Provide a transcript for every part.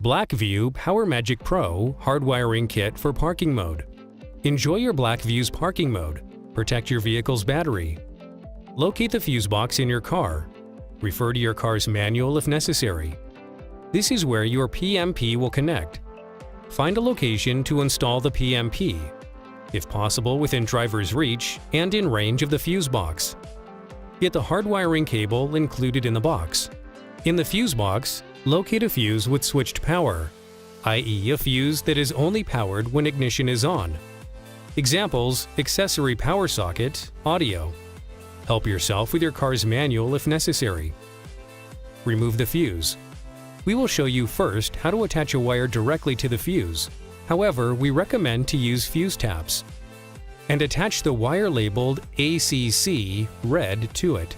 Blackvue PowerMagic Pro Hardwiring Kit for Parking Mode. Enjoy your Blackvue's parking mode. Protect your vehicle's battery. Locate the fuse box in your car. Refer to your car's manual if necessary. This is where your PMP will connect. Find a location to install the PMP, if possible within driver's reach and in range of the fuse box. Get the hardwiring cable included in the box. In the fuse box, locate a fuse with switched power, i.e. a fuse that is only powered when ignition is on. Examples: accessory power socket, audio. Help yourself with your car's manual if necessary. Remove the fuse. We will show you first how to attach a wire directly to the fuse. However, we recommend to use fuse taps. And attach the wire labeled ACC red to it.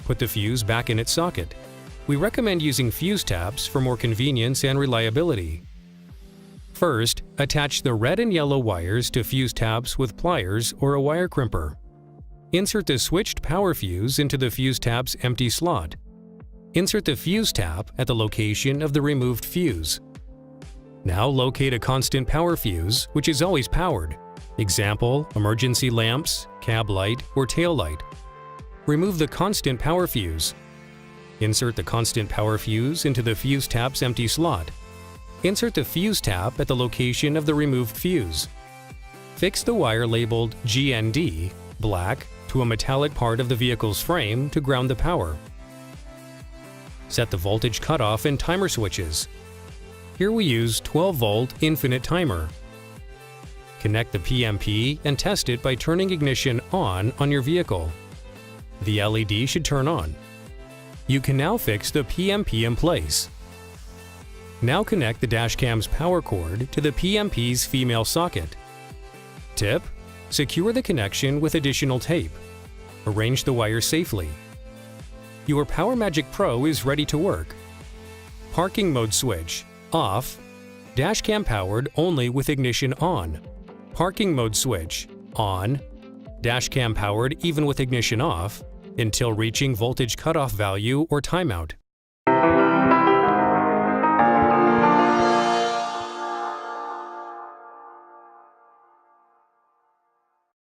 Put the fuse back in its socket. We recommend using fuse taps for more convenience and reliability. First, attach the red and yellow wires to fuse taps with pliers or a wire crimper. Insert the switched power fuse into the fuse tap's empty slot. Insert the fuse tap at the location of the removed fuse. Now locate a constant power fuse, which is always powered. Example: emergency lamps, cab light, or tail light. Remove the constant power fuse. Insert the constant power fuse into the fuse tap's empty slot. Insert the fuse tap at the location of the removed fuse. Fix the wire labeled GND, black, to a metallic part of the vehicle's frame to ground the power. Set the voltage cutoff and timer switches. Here we use 12-volt infinite timer. Connect the PMP and test it by turning ignition on your vehicle. The LED should turn on. You can now fix the PMP in place. Now connect the Dashcam's power cord to the PMP's female socket. Tip: secure the connection with additional tape. Arrange the wires safely. Your PowerMagic Pro is ready to work. Parking mode switch off. Dashcam powered only with ignition on. Parking mode switch on. Dashcam powered even with ignition off, until reaching voltage cutoff value or timeout.